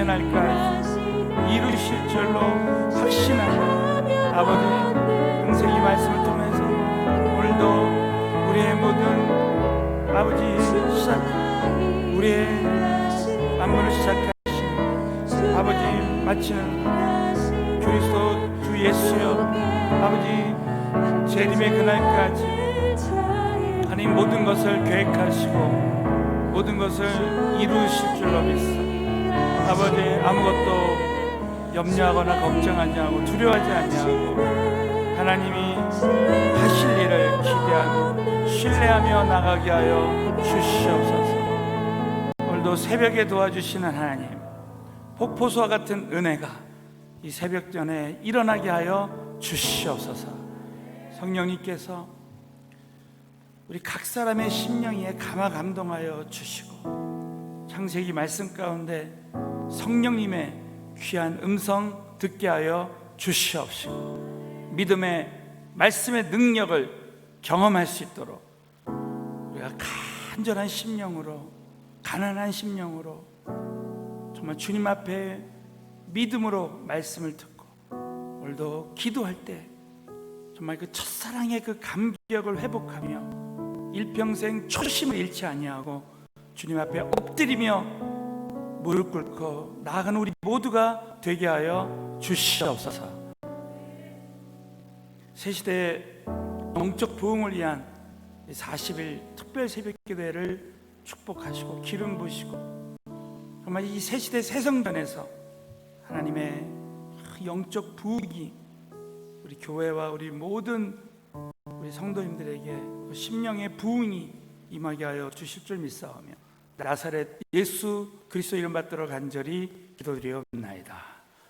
주의 날까지 이루실 줄로 확신하며 아버지 창세기 말씀을 통해서 오늘도 우리의 모든 아버지 시작 우리의 만물을 시작하신 아버지 마치는 그리스도 주 예수여 아버지 재림의 그날까지 하나님 모든 것을 계획하시고 모든 것을 이루실 줄로 믿습니다. 아버지 아무것도 염려하거나 걱정하지 않고 두려워하지 아니하고 하나님이 하실 일을 기대하며 신뢰하며 나가게 하여 주시옵소서. 오늘도 새벽에 도와주시는 하나님, 폭포수와 같은 은혜가 이 새벽전에 일어나게 하여 주시옵소서. 성령님께서 우리 각 사람의 심령에 감화 감동하여 주시고 창세기 말씀 가운데 성령님의 귀한 음성 듣게 하여 주시옵시고 믿음의 말씀의 능력을 경험할 수 있도록 우리가 간절한 심령으로 가난한 심령으로 정말 주님 앞에 믿음으로 말씀을 듣고 오늘도 기도할 때 정말 그 첫사랑의 그 감격을 회복하며 일평생 초심을 잃지 아니하고 주님 앞에 엎드리며 무릎 꿇고 나아가는 우리 모두가 되게 하여 주시옵소서. 새시대의 영적 부흥을 위한 40일 특별 새벽기도회를 축복하시고 기름 부으시고 정말 이 새시대 새성전에서 하나님의 영적 부흥이 우리 교회와 우리 모든 우리 성도님들에게 그 심령의 부흥이 임하게 하여 주실 줄 믿사오며 나사렛 예수 그리스도 이름 받들어 간절히 기도드리옵나이다.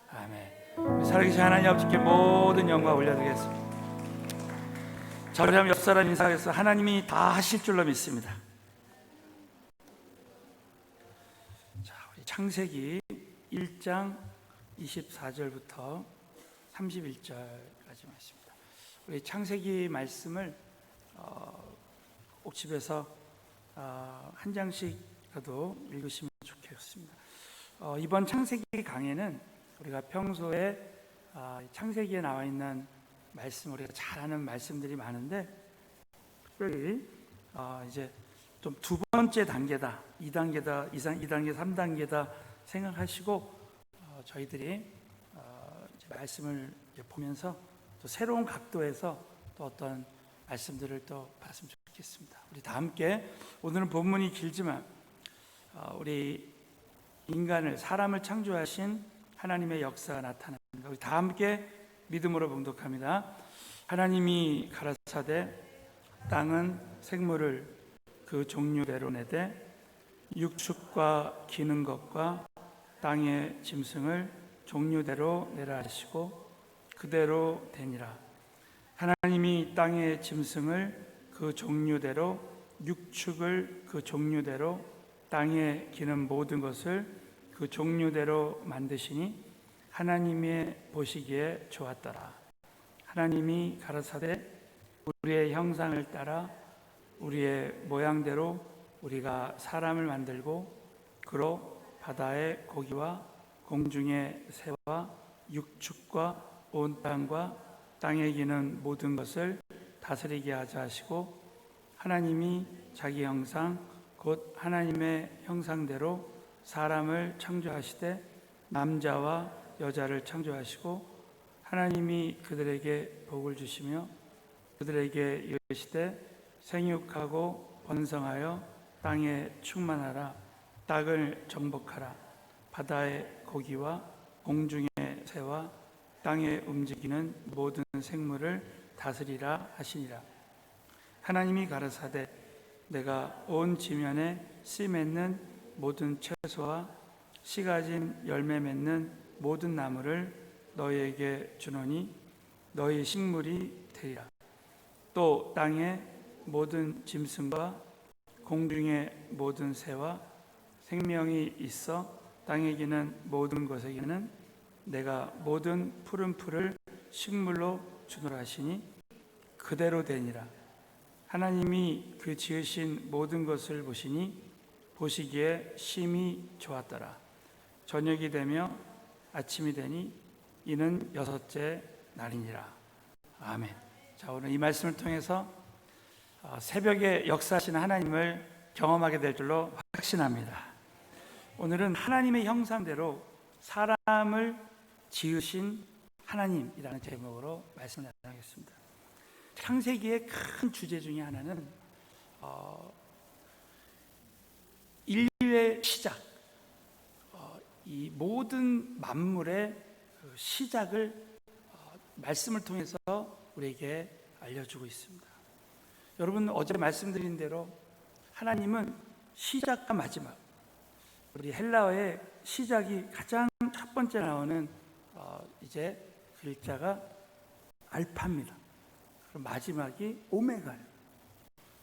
아멘. 우리 살아계신 하나님 아버지께 모든 영광 올려드리겠습니다. 자, 우리 한번 옆 사람 인사해서 하나님이 다 하실 줄로 믿습니다. 자, 우리 창세기 1장 24절부터 31절까지 말씀입니다. 우리 창세기 말씀을 꼭 집에서 한 장씩이라도 읽으시면 좋겠습니다. 이번 창세기 강해는 우리가 평소에 창세기에 나와 있는 말씀, 우리가 잘 아는 말씀들이 많은데 특별히 이제 좀 두 번째 단계다, 2단계다, 2단계, 3단계다 생각하시고 저희들이 말씀을 보면서 또 새로운 각도에서 또 어떤 말씀들을 또 봤으면 좋겠습니다. 우리 다 함께 오늘은 본문이 길지만 우리 인간을 사람을 창조하신 하나님의 역사가 나타납니다. 우리 다 함께 믿음으로 봉독합니다. 하나님이 가라사대 땅은 생물을 그 종류대로 내되 육축과 기는 것과 땅의 짐승을 종류대로 내라 하시고 그대로 되니라. 하나님이 땅의 짐승을 그 종류대로 육축을 그 종류대로 땅에 기는 모든 것을 그 종류대로 만드시니 하나님의 보시기에 좋았더라. 하나님이 가라사대 우리의 형상을 따라 우리의 모양대로 우리가 사람을 만들고 그로 바다의 고기와 공중의 새와 육축과 온 땅과 땅에 기는 모든 것을 다스리게 하자 하시고 하나님이 자기 형상 곧 하나님의 형상대로 사람을 창조하시되 남자와 여자를 창조하시고 하나님이 그들에게 복을 주시며 그들에게 이르시되 생육하고 번성하여 땅에 충만하라. 땅을 정복하라. 바다의 고기와 공중의 새와 땅에 움직이는 모든 생물을 다스리라 하시니라. 하나님이 가라사대 내가 온 지면에 씨 맺는 모든 채소와 씨 가진 열매 맺는 모든 나무를 너희에게 주노니 너희 식물이 되리라. 또 땅의 모든 짐승과 공중의 모든 새와 생명이 있어 땅에 기는 모든 것에게는 내가 모든 푸른 풀을 식물로 주노라 하시니 그대로 되니라. 하나님이 그 지으신 모든 것을 보시니 보시기에 심히 좋았더라. 저녁이 되며 아침이 되니 이는 여섯째 날이니라. 아멘. 자, 오늘 이 말씀을 통해서 새벽에 역사하시는 하나님을 경험하게 될 줄로 확신합니다. 오늘은 하나님의 형상대로 사람을 지으신 하나님이라는 제목으로 말씀을 나누겠습니다. 창세기의 큰 주제 중에 하나는 인류의 시작, 이 모든 만물의 시작을 말씀을 통해서 우리에게 알려주고 있습니다. 여러분, 어제 말씀드린 대로 하나님은 시작과 마지막, 우리 헬라어의 시작이 가장 첫 번째 나오는 이제 글자가 알파입니다. 그리고 마지막이 오메가예요.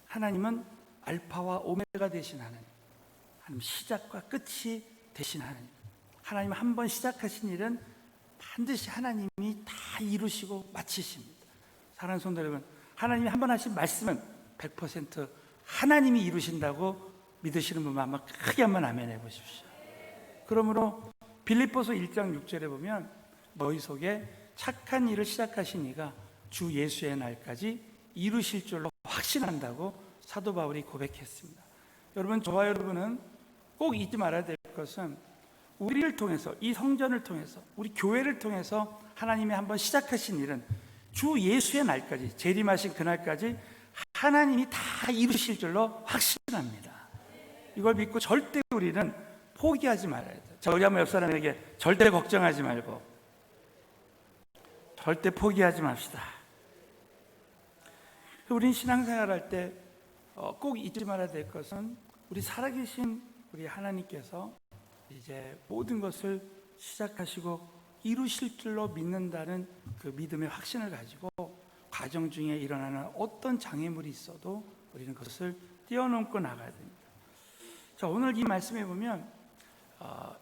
하나님은 알파와 오메가 되신 하나님, 하나님 시작과 끝이 되신 하나님. 하나님 한 번 시작하신 일은 반드시 하나님이 다 이루시고 마치십니다. 사랑하는 성도 여러분, 하나님이 한 번 하신 말씀은 100% 하나님이 이루신다고 믿으시는 분만 한번 크게 한번 아멘 해보십시오. 그러므로 빌립보서 1장 6절에 보면 너희 속에 착한 일을 시작하신 이가 주 예수의 날까지 이루실 줄로 확신한다고 사도 바울이 고백했습니다. 여러분, 저와 여러분은 꼭 잊지 말아야 될 것은 우리를 통해서, 이 성전을 통해서, 우리 교회를 통해서 하나님이 한번 시작하신 일은 주 예수의 날까지, 재림하신 그날까지 하나님이 다 이루실 줄로 확신합니다. 이걸 믿고 절대 우리는 포기하지 말아야 돼요. 자, 우리 한번 옆 사람에게 절대 걱정하지 말고 절대 포기하지 맙시다. 우린 신앙생활 할 때 꼭 잊지 말아야 될 것은 우리 살아계신 우리 하나님께서 이제 모든 것을 시작하시고 이루실 줄로 믿는다는 그 믿음의 확신을 가지고 과정 중에 일어나는 어떤 장애물이 있어도 우리는 그것을 뛰어넘고 나가야 됩니다. 자, 오늘 이 말씀에 보면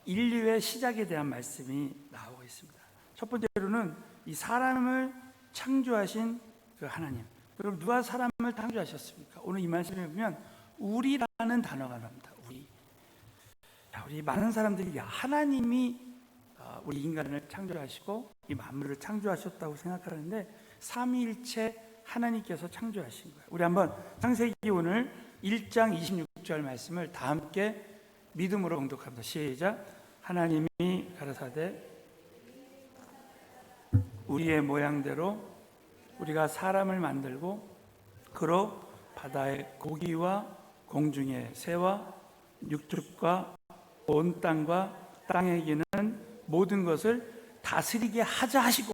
인류의 시작에 대한 말씀이 나오고 있습니다. 첫 번째로는 이 사람을 창조하신 그 하나님. 여러분, 누가 사람을 창조하셨습니까? 오늘 이 말씀에 보면 우리라는 단어가 나옵니다. 우리 많은 사람들이 하나님이 우리 인간을 창조하시고 이 만물을 창조하셨다고 생각하는데 삼위일체 하나님께서 창조하신 거예요. 우리 한번 창세기 오늘 1장 26절 말씀을 다 함께 믿음으로 봉독합니다. 시작. 하나님이 가라사대 우리의 모양대로 우리가 사람을 만들고 그로 바다의 고기와 공중의 새와 육축과 온 땅과 땅에 기는 모든 것을 다스리게 하자 하시고,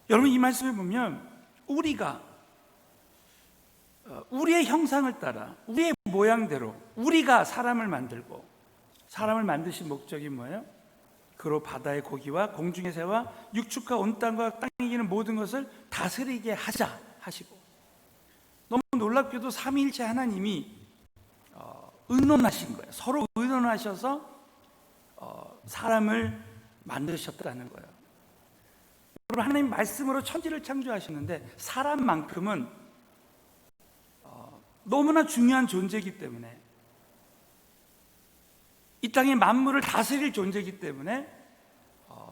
여러분 이 말씀을 보면 우리가 우리의 형상을 따라 우리의 모양대로 우리가 사람을 만들고, 사람을 만드신 목적이 뭐예요? 그로 바다의 고기와 공중의 새와 육축과 온 땅과 땅에 기는 모든 것을 다스리게 하자 하시고, 너무 놀랍게도 삼위일체 하나님이 의논하신 거예요. 서로 의논하셔서 사람을 만드셨다는 거예요. 여러분, 하나님 말씀으로 천지를 창조하셨는데 사람만큼은 너무나 중요한 존재이기 때문에, 이 땅의 만물을 다스릴 존재이기 때문에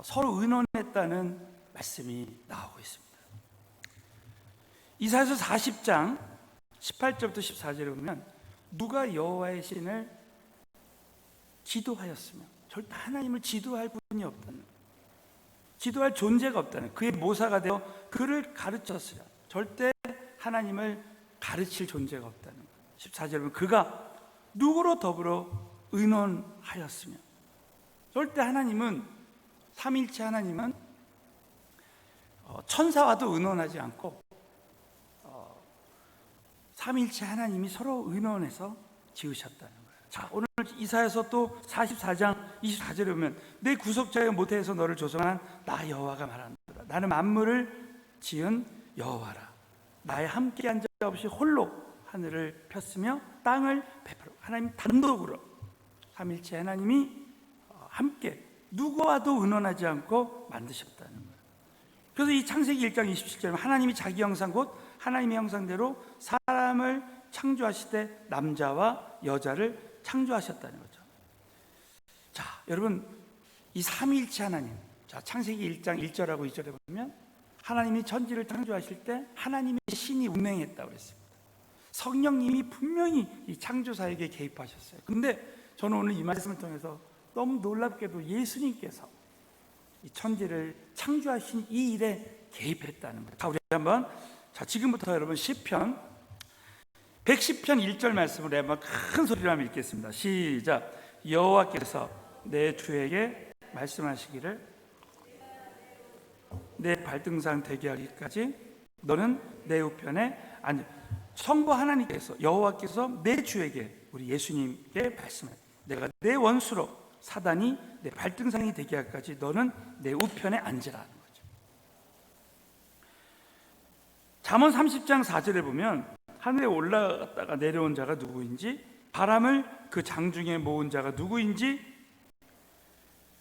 서로 의논했다는 말씀이 나오고 있습니다. 이사야서 40장 18절부터 14절에 보면 누가 여호와의 신을 지도하였으며, 절대 하나님을 지도할 분이 없다는, 지도할 존재가 없다는, 그의 모사가 되어 그를 가르쳤으려 절대 하나님을 가르칠 존재가 없다는 거예요. 14절에 보면 그가 누구로 더불어 의논하였으며, 절대 하나님은, 삼위일체 하나님은 천사와도 의논하지 않고 삼위일체 하나님이 서로 의논해서 지으셨다는 거예요. 자, 오늘 이사야서 또 44장 24절에 보면 내 구속자의 모태에서 너를 조성한 나 여호와가 말한다. 나는 만물을 지은 여호와라. 나의 함께한 자 없이 홀로 하늘을 폈으며 땅을 베풀어. 하나님 단독으로 삼위일체 하나님이 함께 누구와도 의논하지 않고 만드셨다는 거예요. 그래서 이 창세기 1장 27절에 하나님이 자기 형상 곧 하나님의 형상대로 사람을 창조하실 때 남자와 여자를 창조하셨다는 거죠. 자, 여러분, 이 삼위일체 하나님, 자, 창세기 1장 1절하고 2절에 보면 하나님이 천지를 창조하실 때 하나님의 신이 운행했다고 그랬습니다. 성령님이 분명히 이 창조사에게 개입하셨어요. 근데 저는 오늘 이 말씀을 통해서 너무 놀랍게도 예수님께서 이 천지를 창조하신 이 일에 개입했다는 거예요. 자, 우리 한번, 자, 지금부터 여러분 시편 110편 1절 말씀을 한번 큰 소리로 한번 읽겠습니다. 시작. 여호와께서 내 주에게 말씀하시기를 내 발등상 되게 하기까지 너는 내 우편에 앉아. 성부 하나님께서, 여호와께서 내 주에게, 우리 예수님께 말씀해요. 내가 내 원수로 사단이 내 발등상이 되게 하기까지 너는 내 우편에 앉으라는 거죠. 잠언 30장 4절에 보면 하늘에 올라갔다가 내려온 자가 누구인지, 바람을 그 장중에 모은 자가 누구인지,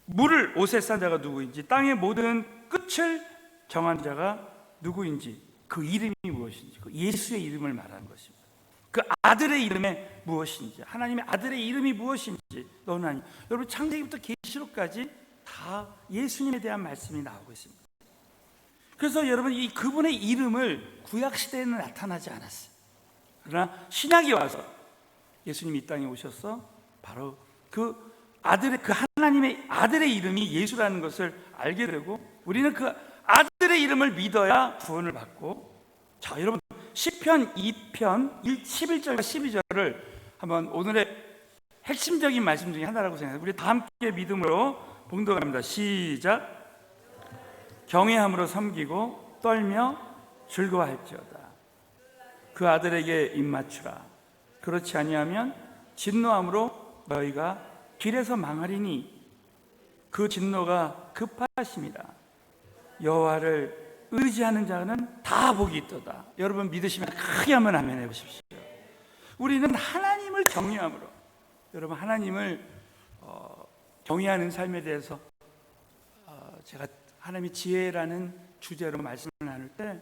물을 옷에 싼 자가 누구인지, 땅의 모든 끝을 정한 자가 누구인지, 그 이름이 무엇인지, 그 예수의 이름을 말하는 것입니다. 그 아들의 이름이 무엇인지, 하나님의 아들의 이름이 무엇인지, 너는 아니. 여러분, 창세기부터 계시록까지 다 예수님에 대한 말씀이 나오고 있습니다. 그래서 여러분, 이 그분의 이름을 구약 시대에는 나타나지 않았어요. 그러나 신약이 와서 예수님이 이 땅에 오셔서 바로 그 아들의, 그 하나님의 아들의 이름이 예수라는 것을 알게 되고, 우리는 그 아들의 이름을 믿어야 구원을 받고. 자, 여러분, 시편 2편 11절과 12절을 한번 오늘의 핵심적인 말씀 중에 하나라고 생각해요. 우리 다 함께 믿음으로 봉독합니다. 시작. 경외함으로 섬기고 떨며 즐거워할지어다. 그 아들에게 입맞추라. 그렇지 아니하면 진노함으로 너희가 길에서 망하리니 그 진노가 급하심이라. 여호와를 의지하는 자는 다 복이 있도다. 여러분, 믿으시면 크게 한번 아멘 해보십시오. 우리는 하나님을 경외함으로, 여러분, 하나님을 경외하는 삶에 대해서 제가 하나님의 지혜라는 주제로 말씀을 나눌 때,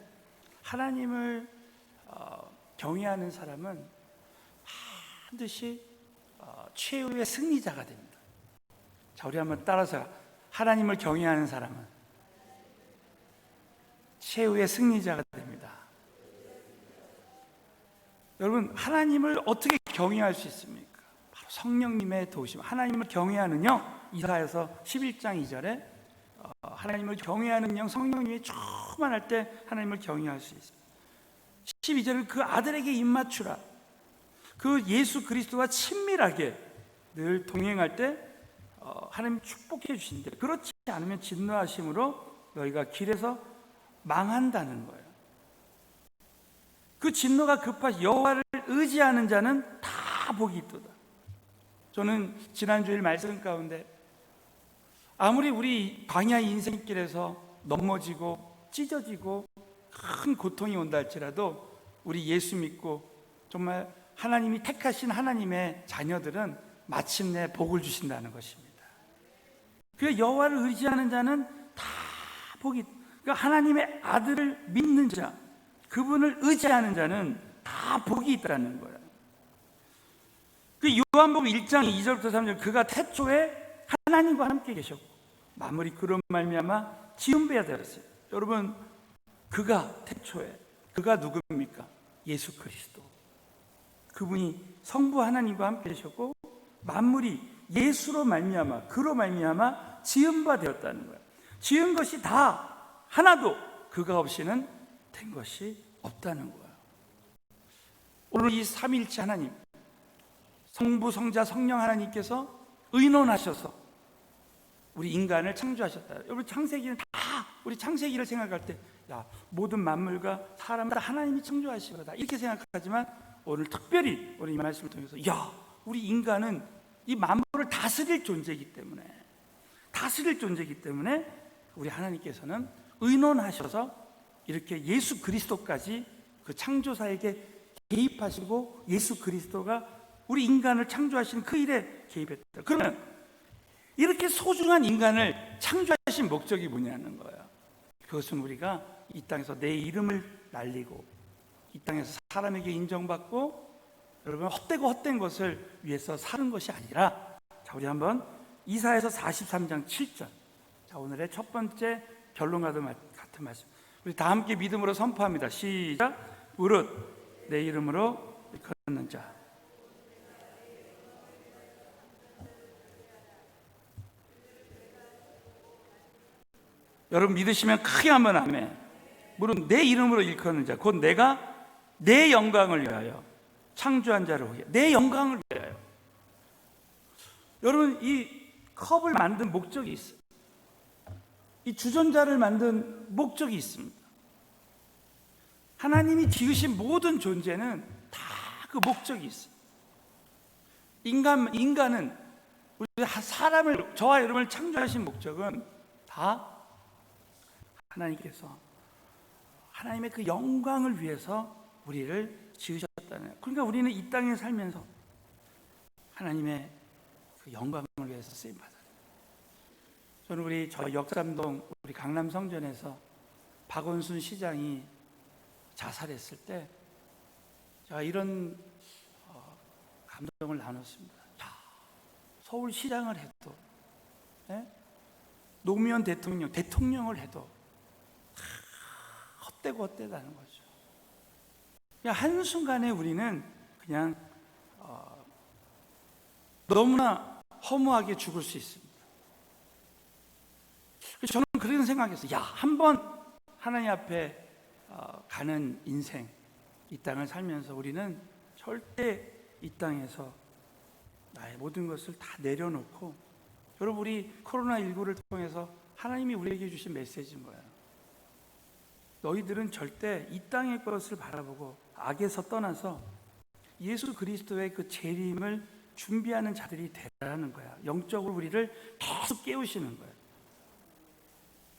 하나님을 경외하는 사람은 반드시 최후의 승리자가 됩니다. 자, 우리 한번 따라서, 하나님을 경외하는 사람은 최후의 승리자가 됩니다. 여러분, 하나님을 어떻게 경외할 수 있습니까? 바로 성령님의 도우심. 하나님을 경외하는 영, 이사야서 11장 2절에 하나님을 경외하는 영, 성령님이 충만할 때 하나님을 경외할 수 있어요. 12절은 그 아들에게 입맞추라. 그 예수 그리스도와 친밀하게 늘 동행할 때 하나님 축복해 주신대. 그렇지 않으면 진노하심으로 너희가 길에서 망한다는 거예요. 그 진노가 급하시, 여호와를 의지하는 자는 다 복이 있도다. 저는 지난주일 말씀 가운데 아무리 우리 광야 인생길에서 넘어지고 찢어지고 큰 고통이 온다 할지라도 우리 예수 믿고 정말 하나님이 택하신 하나님의 자녀들은 마침내 복을 주신다는 것입니다. 그 여호와를 의지하는 자는 다 복이, 그러니까 하나님의 아들을 믿는 자, 그분을 의지하는 자는 다 복이 있다는 거예요. 그 요한복음 1장 2절부터 3절, 그가 태초에 하나님과 함께 계셨고 마무리 그런 말미암아 지은 바 되었어요. 여러분, 그가 태초에, 그가 누굽니까? 예수 그리스도. 그분이 성부 하나님과 함께 계셨고 만물이 예수로 말미암아, 그로 말미암아 지은 바 되었다는 거예요. 지은 것이 다 하나도 그가 없이는 된 것이 없다는 거예요. 오늘 이 삼위일체 하나님, 성부, 성자, 성령 하나님께서 의논하셔서 우리 인간을 창조하셨다. 여러분, 창세기는 다, 우리 창세기를 생각할 때 야, 모든 만물과 사람을 하나님이 창조하신 거다 이렇게 생각하지만, 오늘 특별히 우리 이 말씀을 통해서 야, 우리 인간은 이 만물을 다스릴 존재이기 때문에 우리 하나님께서는 의논하셔서 이렇게 예수 그리스도까지 그 창조사에게 개입하시고 예수 그리스도가 우리 인간을 창조하신 그 일에 개입했다. 그러면 이렇게 소중한 인간을 창조하신 목적이 뭐냐는 거예요. 그것은 우리가 이 땅에서 내 이름을 날리고 이 땅에서 사람에게 인정받고 여러분 헛되고 헛된 것을 위해서 사는 것이 아니라, 자, 우리 한번 이사야서 43장 7절. 자, 오늘의 첫 번째 결론과도 같은 말씀. 우리 다 함께 믿음으로 선포합니다. 시작. 무릇 내 이름으로 일컫는 자. 여러분 믿으시면 크게 한번 아멘. 무릇 내 이름으로 일컫는 자, 곧 내가 내 영광을 위하여 창조한 자를 위해, 내 영광을 위하여. 여러분, 이 컵을 만든 목적이 있어요. 이 주전자를 만든 목적이 있습니다. 하나님이 지으신 모든 존재는 다 그 목적이 있어요. 인간은, 우리 사람을, 저와 여러분을 창조하신 목적은 다 하나님께서 하나님의 그 영광을 위해서 우리를 지으셨다는 거예요. 그러니까 우리는 이 땅에 살면서 하나님의 그 영광을 위해서 쓰임 받아요. 저는 저 역삼동 우리 강남 성전에서 박원순 시장이 자살했을 때 제가 이런 감동을 나눴습니다. 서울시장을 해도, 노무현 대통령을 해도 헛되고 헛되다는 거죠. 그냥 한순간에 우리는 그냥 너무나 허무하게 죽을 수 있습니다. 저는 그런 생각했어요. 한번 하나님 앞에 가는 인생, 이 땅을 살면서 우리는 절대 이 땅에서 나의 모든 것을 다 내려놓고, 여러분 우리 코로나19를 통해서 하나님이 우리에게 주신 메시지인 거예요. 너희들은 절대 이 땅의 것을 바라보고 악에서 떠나서 예수 그리스도의 그 재림을 준비하는 자들이 되라는 거야. 영적으로 우리를 계속 깨우시는 거예요.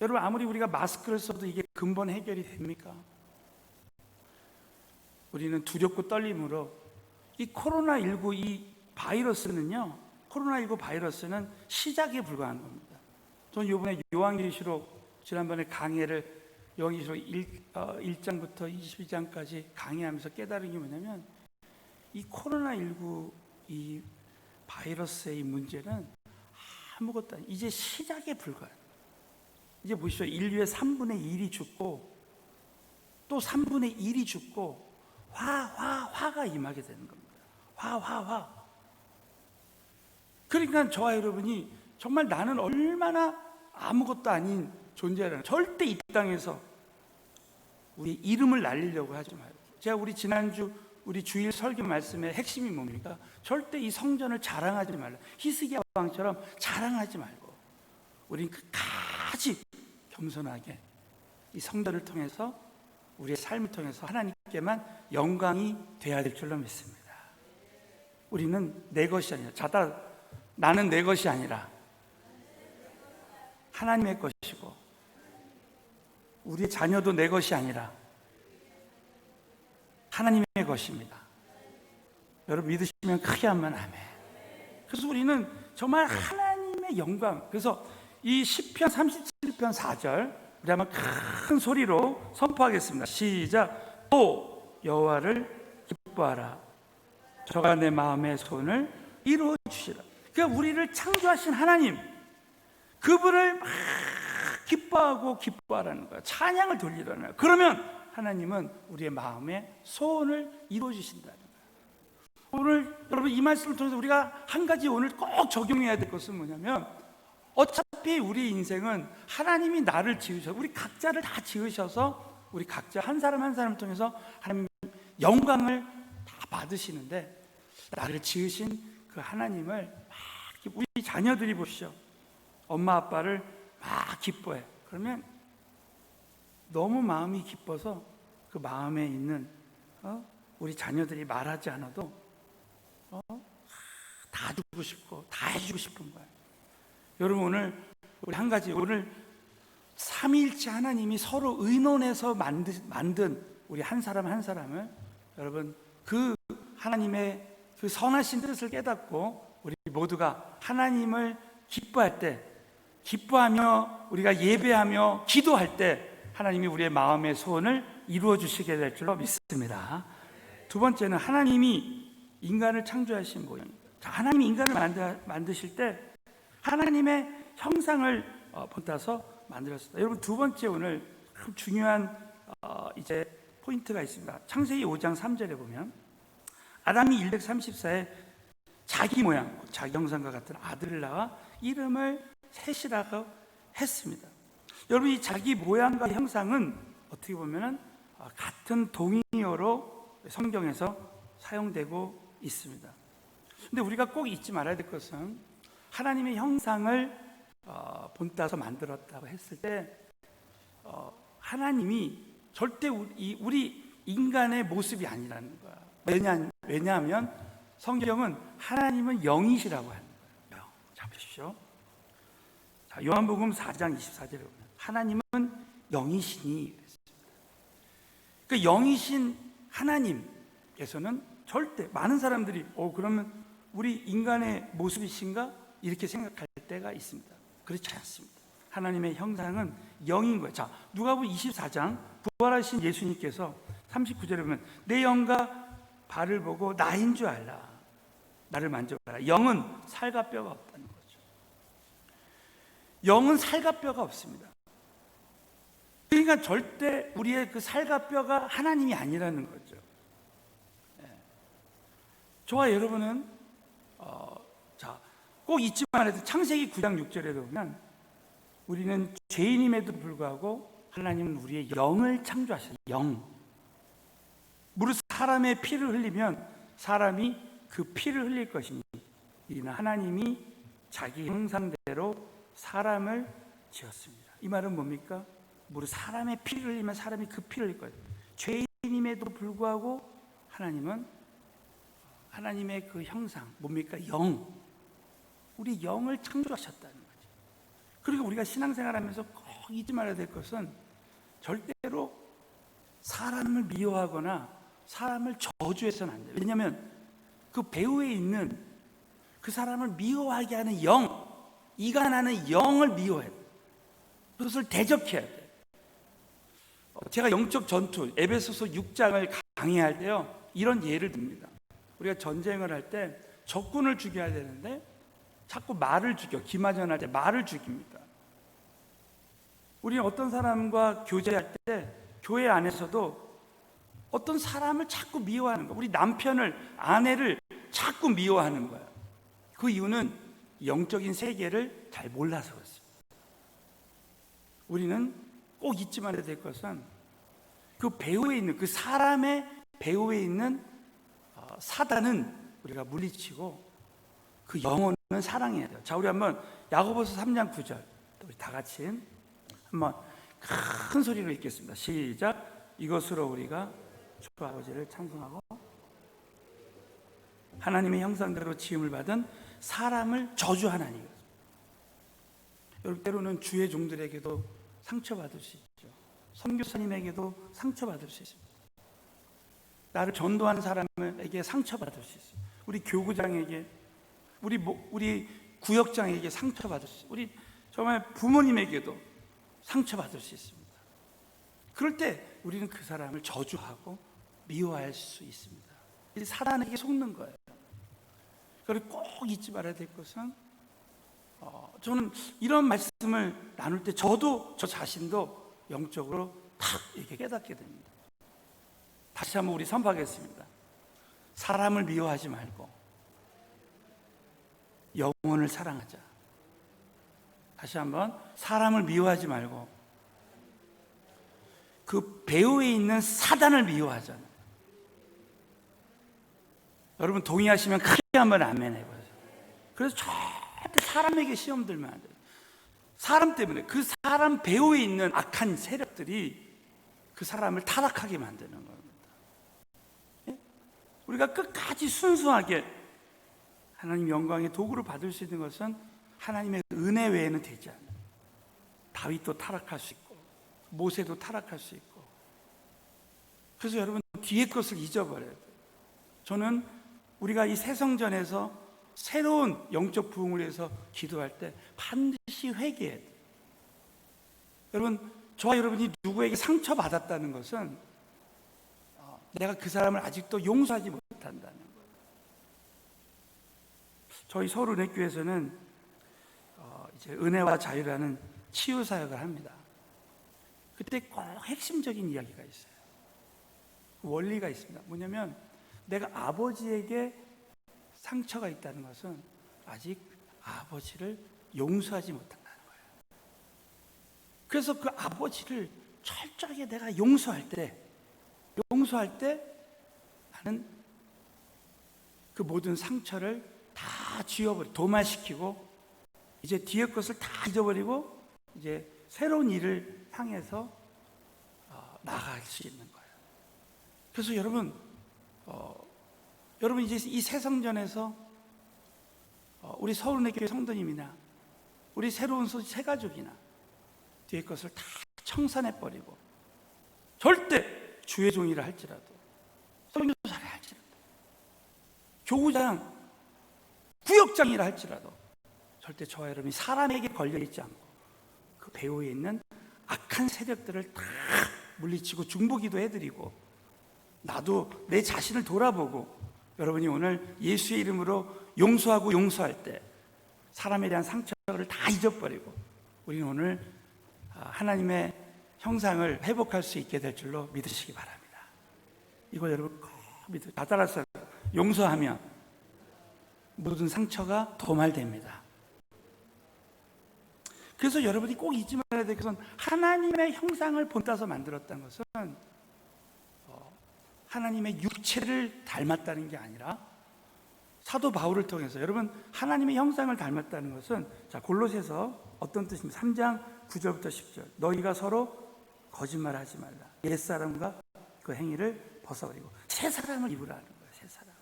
여러분 아무리 우리가 마스크를 써도 이게 근본 해결이 됩니까? 우리는 두렵고 떨림으로 이 코로나19 이 바이러스는요, 코로나19 바이러스는 시작에 불과한 겁니다. 저는 이번에 요한계시록 지난번에 강해를 요한계시록 1장부터 22장까지 강의하면서 깨달은 게 뭐냐면, 이 코로나19 이 바이러스의 문제는 아무것도 아니에요. 이제 시작에 불과해요. 이제 보시죠. 인류의 3분의 1이 죽고 또 3분의 1이 죽고 화가 임하게 되는 겁니다. 화. 그러니까 저와 여러분이 정말 나는 얼마나 아무것도 아닌 존재라는, 절대 이 땅에서 우리 이름을 날리려고 하지 말고. 제가 우리 지난주 우리 주일 설교 말씀의 핵심이 뭡니까? 절대 이 성전을 자랑하지 말라. 히스기야 왕처럼 자랑하지 말고 우리는 끝까지 겸손하게 이 성전을 통해서, 우리의 삶을 통해서 하나님께만 영광이 되어야 될 줄로 믿습니다. 우리는 내 것이 아니라, 나는 내 것이 아니라 하나님의 것이고, 우리의 자녀도 내 것이 아니라 하나님의 것입니다. 여러분 믿으시면 크게 한번 아멘. 그래서 우리는 정말 하나님의 영광, 그래서 이 시편 37편 4절 우리 한번 큰 소리로 선포하겠습니다. 시작. 또 여호와를 기뻐하라. 저가 내 마음의 소원을 이루어 주시라. 그러니까 우리를 창조하신 하나님, 그분을 막 기뻐하라는 거야. 찬양을 돌리라는 거야. 그러면 하나님은 우리의 마음의 소원을 이루어 주신다는 거야. 오늘 여러분 이 말씀을 통해서 우리가 한 가지 오늘 꼭 적용해야 될 것은 뭐냐면, 어차피 우리 인생은 하나님이 나를 지으셔서, 우리 각자를 다 지으셔서 우리 각자 한 사람 한 사람을 통해서 하나님 영광을 다 받으시는데, 나를 지으신 그 하나님을 막 우리 자녀들이 보시죠. 엄마 아빠를 막 기뻐해. 그러면 너무 마음이 기뻐서 그 마음에 있는 우리 자녀들이 말하지 않아도 다 주고 싶고 다 해주고 싶은 거예요. 여러분 오늘 우리 한 가지, 오늘 삼위일체 하나님이 서로 의논해서 만든 우리 한 사람 한 사람을, 여러분 그 하나님의 그 선하신 뜻을 깨닫고 우리 모두가 하나님을 기뻐할 때, 기뻐하며 우리가 예배하며 기도할 때 하나님이 우리의 마음의 소원을 이루어 주시게 될 줄로 믿습니다. 두 번째는 하나님이 인간을 창조하신 모양입니다. 하나님이 인간을 만드실 때 하나님의 형상을 본따서 만들었습니다. 여러분, 두 번째 오늘 중요한 이제 포인트가 있습니다. 창세기 5장 3절에 보면 아담이 134에 자기 모양, 자기 형상과 같은 아들을 낳아 이름을 셋이라고 했습니다. 여러분, 이 자기 모양과 형상은 어떻게 보면 같은 동의어로 성경에서 사용되고 있습니다. 근데 우리가 꼭 잊지 말아야 될 것은 하나님의 형상을 본따서 만들었다고 했을 때 하나님이 절대 우리 인간의 모습이 아니라는 거야. 왜냐하면 성경은 하나님은 영이시라고 하는 거예요. 자, 보십시오. 자, 요한복음 4장 24절에 보면 하나님은 영이시니 그랬습니다. 그 영이신 하나님께서는 절대 많은 사람들이 그러면 우리 인간의 모습이신가? 이렇게 생각할 때가 있습니다. 그렇지 않습니다. 하나님의 형상은 영인 거예요. 자, 누가복음 24장 부활하신 예수님께서 39절에 보면 내 영과 발을 보고 나인 줄 알라. 나를 만져봐라. 영은 살과 뼈가 없다는 거죠. 영은 살과 뼈가 없습니다. 그러니까 절대 우리의 그 살과 뼈가 하나님이 아니라는 거죠. 저와 여러분은 꼭 잊지 말아야 돼. 창세기 9장 6절에도 보면 우리는 죄인임에도 불구하고 하나님은 우리의 영을 창조하셨어요. 영. 무릇 사람의 피를 흘리면 사람이 그 피를 흘릴 것이니 이는 하나님이 자기 형상대로 사람을 지었습니다. 이 말은 뭡니까? 무릇 사람의 피를 흘리면 사람이 그 피를 흘릴 거예요. 죄인임에도 불구하고 하나님은 하나님의 그 형상 뭡니까? 영. 우리 영을 창조하셨다는 거죠. 그리고 우리가 신앙생활하면서 꼭 잊지 말아야 될 것은 절대로 사람을 미워하거나 사람을 저주해서는 안 돼요. 왜냐하면 그 배후에 있는 그 사람을 미워하게 하는 영, 이간하는 영을 미워해요. 그것을 대적해야 돼요. 제가 영적 전투 에베소서 6장을 강의할 때요, 이런 예를 듭니다. 우리가 전쟁을 할 때 적군을 죽여야 되는데 자꾸 말을 죽여. 기마전할 때 말을 죽입니다. 우리는 어떤 사람과 교제할 때 교회 안에서도 어떤 사람을 자꾸 미워하는 거야. 우리 남편을, 아내를 자꾸 미워하는 거야. 그 이유는 영적인 세계를 잘 몰라서 그렇습니다. 우리는 꼭 잊지 말아야 될 것은 그 배후에 있는, 그 사람의 배후에 있는 사단은 우리가 물리치고 그 영혼은 사랑해야 돼요. 자, 우리 한번 야고보서 3장 9절 우리 다 같이 한번 큰 소리로 읽겠습니다. 시작. 이것으로 우리가 주 아버지를 찬송하고 하나님의 형상대로 지음을 받은 사람을 저주하나니. 여러분, 때로는 주의 종들에게도 상처받을 수 있죠. 선교사님에게도 상처받을 수 있습니다. 나를 전도하는 사람에게 상처받을 수 있어요. 우리 교구장에게, 우리 구역장에게 상처받을 수 있어요. 우리 정말 부모님에게도 상처받을 수 있습니다. 그럴 때 우리는 그 사람을 저주하고 미워할 수 있습니다. 사단에게 속는 거예요. 그리고 꼭 잊지 말아야 될 것은 저는 이런 말씀을 나눌 때 저도 저 자신도 영적으로 탁 이렇게 깨닫게 됩니다. 다시 한번 우리 선포하겠습니다. 사람을 미워하지 말고 영혼을 사랑하자. 다시 한번 사람을 미워하지 말고 그 배후에 있는 사단을 미워하자. 여러분 동의하시면 크게 한번 아멘 해보세요. 그래서 절대 사람에게 시험 들면 안 돼요. 사람 때문에 그 사람 배후에 있는 악한 세력들이 그 사람을 타락하게 만드는 겁니다. 우리가 끝까지 순수하게 하나님 영광의 도구를 받을 수 있는 것은 하나님의 은혜 외에는 되지 않아요. 다윗도 타락할 수 있고 모세도 타락할 수 있고. 그래서 여러분 뒤의 것을 잊어버려야 돼요. 저는 우리가 이 새성전에서 새로운 영적 부흥을 위해서 기도할 때 반드시 회개해야 돼요. 여러분, 저와 여러분이 누구에게 상처받았다는 것은 내가 그 사람을 아직도 용서하지 못한다는 거예요. 저희 서울은혜교회에서는 이제 은혜와 자유라는 치유 사역을 합니다. 그때 꼭 핵심적인 이야기가 있어요. 원리가 있습니다. 뭐냐면 내가 아버지에게 상처가 있다는 것은 아직 아버지를 용서하지 못한다는 거예요. 그래서 그 아버지를 철저하게 내가 용서할 때 나는 그 모든 상처를 다 지워버리고 도말시키고 이제 뒤의 것을 다 잊어버리고 이제 새로운 일을 향해서 나아갈 수 있는 거예요. 그래서 여러분 이제 이 새성전에서 우리 서울내교회 성도님이나 우리 새로운 소식 새 가족이나 뒤의 것을 다 청산해버리고 절대 주의 종이라 할지라도 선교사라 할지라도 교구장 구역장이라 할지라도 절대 저와 여러분이 사람에게 걸려있지 않고 그 배후에 있는 악한 세력들을 다 물리치고 중보기도 해드리고 나도 내 자신을 돌아보고 여러분이 오늘 예수의 이름으로 용서하고 용서할 때 사람에 대한 상처를 다 잊어버리고 우리는 오늘 하나님의 형상을 회복할 수 있게 될 줄로 믿으시기 바랍니다. 이거 여러분 꼭 믿으세요. 다 따라서 용서하면 모든 상처가 도말됩니다. 그래서 여러분이 꼭 잊지 말아야 될 것은 하나님의 형상을 본따서 만들었다는 것은 하나님의 육체를 닮았다는 게 아니라 사도 바울을 통해서 여러분 하나님의 형상을 닮았다는 것은 자 골로새서 어떤 뜻입니까? 3장 9절부터 10절 너희가 서로 거짓말하지 말라 옛사람과 그 행위를 벗어버리고 새 사람을 입으라는 거예요. 새 사람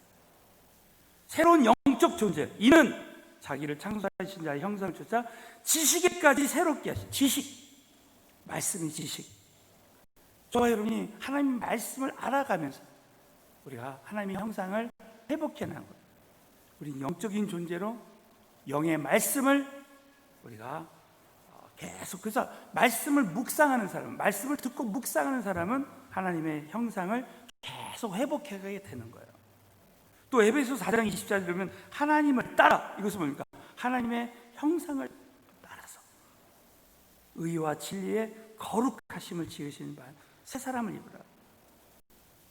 새로운 영적 존재 이는 자기를 창조하신 자의 형상을 쫓아 지식에까지 새롭게 하신 지식 말씀의 지식 저와 여러분이 하나님의 말씀을 알아가면서 우리가 하나님의 형상을 회복해 나가는 거예요. 우리 영적인 존재로 영의 말씀을 우리가 계속 그래서 말씀을 묵상하는 사람, 말씀을 듣고 묵상하는 사람은 하나님의 형상을 계속 회복하게 되는 거예요. 또 에베소 4장 20절에 보면 하나님을 따라 이것은 뭡니까? 하나님의 형상을 따라서 의와 진리의 거룩하심을 지으시는 바 새 사람을 입으라.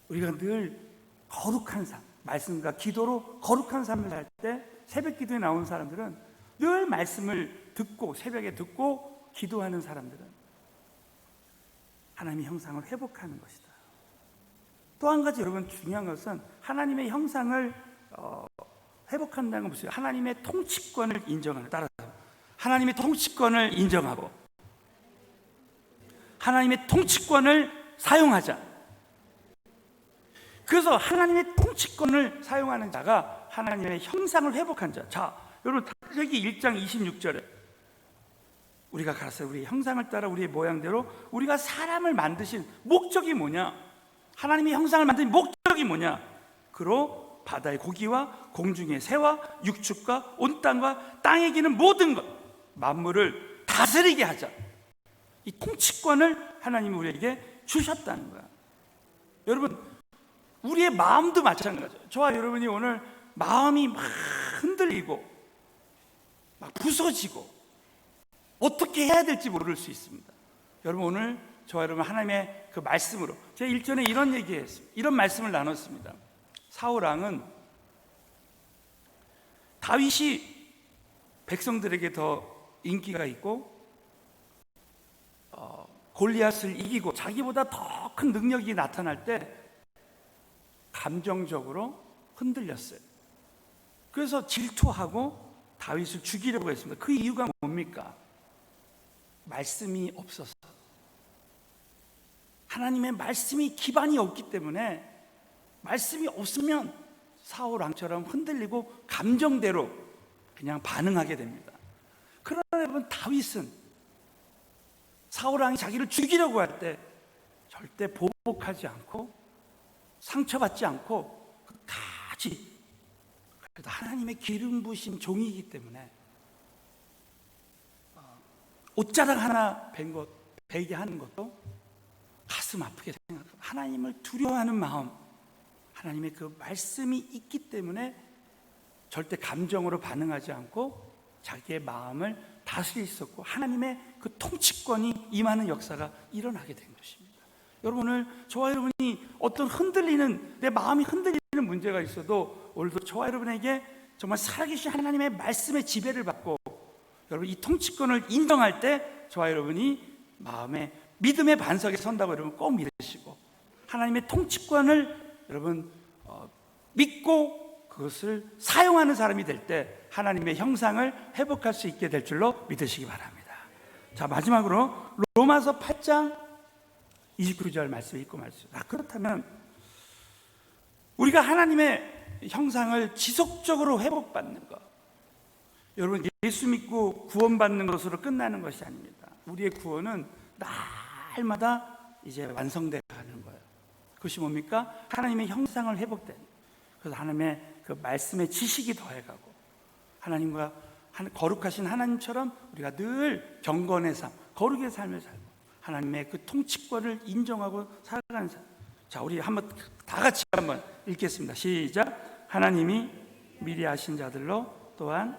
우리가 늘 거룩한 삶, 말씀과 기도로 거룩한 삶을 살 때 새벽 기도에 나온 사람들은 늘 말씀을 듣고 새벽에 듣고 기도하는 사람들은 하나님의 형상을 회복하는 것이다. 또 한 가지 여러분 중요한 것은 하나님의 형상을 회복한다는 건 무슨 하나님의 통치권을 인정하는 따라서 하나님의 통치권을 인정하고 하나님의 통치권을 사용하자. 그래서 하나님의 통치권을 사용하는 자가 하나님의 형상을 회복한 자. 자, 여러분 창세기 1장 26절에 우리가 가서 우리의 형상을 따라 우리의 모양대로 우리가 사람을 만드신 목적이 뭐냐? 하나님의 형상을 만든 목적이 뭐냐? 그로 바다의 고기와 공중의 새와 육축과 온 땅과 땅에 기는 모든 것 만물을 다스리게 하자. 이 통치권을 하나님이 우리에게 주셨다는 거야. 여러분 우리의 마음도 마찬가지예요. 저와 여러분이 오늘 마음이 막 흔들리고 막 부서지고 어떻게 해야 될지 모를 수 있습니다. 여러분 오늘 저와 여러분 하나님의 그 말씀으로 제가 일전에 이런 얘기했습니다. 이런 말씀을 나눴습니다. 사울왕은 다윗이 백성들에게 더 인기가 있고 골리앗을 이기고 자기보다 더 큰 능력이 나타날 때 감정적으로 흔들렸어요. 그래서 질투하고 다윗을 죽이려고 했습니다. 그 이유가 뭡니까? 말씀이 없어서 하나님의 말씀이 기반이 없기 때문에 말씀이 없으면 사울 왕처럼 흔들리고 감정대로 그냥 반응하게 됩니다. 그러나 여러분 다윗은 사울 왕이 자기를 죽이려고 할 때 절대 보복하지 않고 상처받지 않고 끝까지 그래도 하나님의 기름 부으신 종이기 때문에 옷자락 하나 베게 하는 것도 가슴 아프게 생각합니다. 하나님을 두려워하는 마음 하나님의 그 말씀이 있기 때문에 절대 감정으로 반응하지 않고 자기의 마음을 다스리셨고 하나님의 그 통치권이 임하는 역사가 일어나게 된 것입니다. 여러분, 오늘 저와 여러분이 어떤 흔들리는, 내 마음이 흔들리는 문제가 있어도 오늘도 저와 여러분에게 정말 살아계신 하나님의 말씀의 지배를 받고 여러분 이 통치권을 인정할 때 저와 여러분이 마음의 믿음의 반석에 선다고 여러분 꼭 믿으시고, 하나님의 통치권을 여러분 믿고 그것을 사용하는 사람이 될 때 하나님의 형상을 회복할 수 있게 될 줄로 믿으시기 바랍니다. 자, 마지막으로 로마서 8장 29절 말씀 읽고 말씀. 그렇다면 우리가 하나님의 형상을 지속적으로 회복받는 것, 여러분 예수 믿고 구원받는 것으로 끝나는 것이 아닙니다. 우리의 구원은 날마다 이제 완성되어 가는 거예요. 그것이 뭡니까? 하나님의 형상을 회복되는, 그래서 하나님의 그 말씀의 지식이 더해가고 하나님과 거룩하신 하나님처럼 우리가 늘 경건의 삶, 거룩의 삶을 살고 하나님의 그 통치권을 인정하고 살아가는 삶. 자, 우리 한번 다 같이 한번 읽겠습니다. 시작. 하나님이 미리 아신 자들로 또한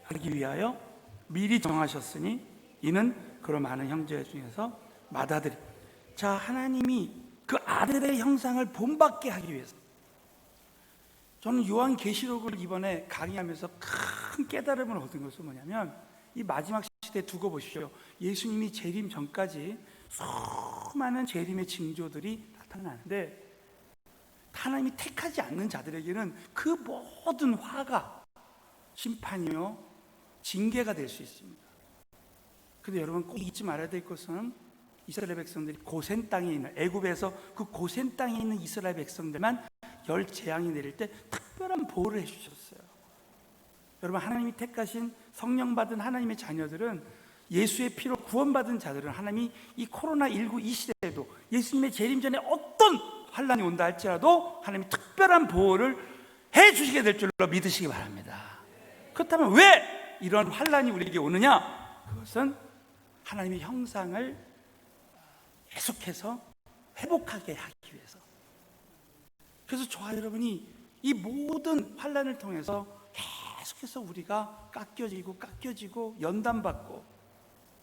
하기 위하여 미리 정하셨으니 이는 그런 많은 형제 중에서 맏아들이. 자, 하나님이 그 아들의 형상을 본받게 하기 위해서, 저는 요한계시록을 이번에 강의하면서 큰 깨달음을 얻은 것은 뭐냐면, 이 마지막 시대에 두고 보십시오. 예수님이 재림 전까지 수많은 재림의 징조들이 나타나는데 하나님이 택하지 않는 자들에게는 그 모든 화가 심판이요 징계가 될 수 있습니다. 그런데 여러분 꼭 잊지 말아야 될 것은, 이스라엘 백성들이 고센 땅에 있는, 애굽에서 그 고센 땅에 있는 이스라엘 백성들만 열 재앙이 내릴 때 특별한 보호를 해주셨어요. 여러분, 하나님이 택하신 성령 받은 하나님의 자녀들은, 예수의 피로 구원받은 자들은 하나님이 이 코로나19 이 시대에도 예수님의 재림 전에 어떤 환란이 온다 할지라도 하나님이 특별한 보호를 해주시게 될 줄로 믿으시기 바랍니다. 그렇다면 왜 이런 환란이 우리에게 오느냐? 그것은 하나님의 형상을 계속해서 회복하게 하기 위해서. 그래서 저와 여러분이 이 모든 환란을 통해서 계속해서 우리가 깎여지고 연단받고,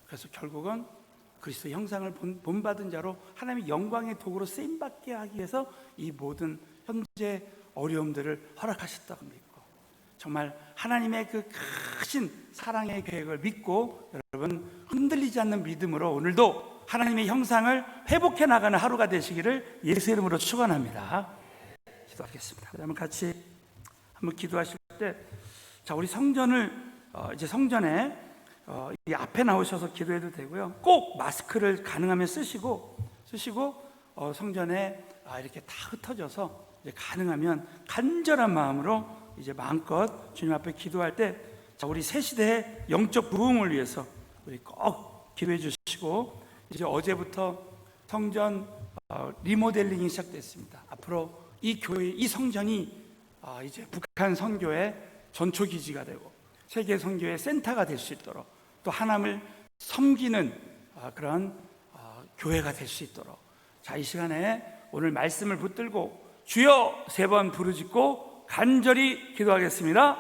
그래서 결국은 그리스도 형상을 본받은 자로 하나님의 영광의 도구로 쓰임받게 하기 위해서 이 모든 현재 어려움들을 허락하셨다고 믿고, 정말 하나님의 그 크신 사랑의 계획을 믿고 여러분 흔들리지 않는 믿음으로 오늘도 하나님의 형상을 회복해 나가는 하루가 되시기를 예수의 이름으로 축원합니다. 기도하겠습니다. 그다음에 같이 한번 기도하실 때, 자, 우리 성전을 이제 성전에 이 앞에 나오셔서 기도해도 되고요. 꼭 마스크를 가능하면 쓰시고 성전에 이렇게 다 흩어져서 이제 가능하면 간절한 마음으로 이제 마음껏 주님 앞에 기도할 때, 자, 우리 새 시대의 영적 부흥을 위해서 우리 꼭 기도해 주시고, 이제 어제부터 성전 리모델링이 시작됐습니다. 앞으로 이 교회, 이 성전이 이제 북한 선교의 전초 기지가 되고 세계 선교의 센터가 될 수 있도록, 또 하나님을 섬기는 그런 교회가 될 수 있도록, 자, 이 시간에 오늘 말씀을 붙들고 주여 3번 부르짖고 간절히 기도하겠습니다.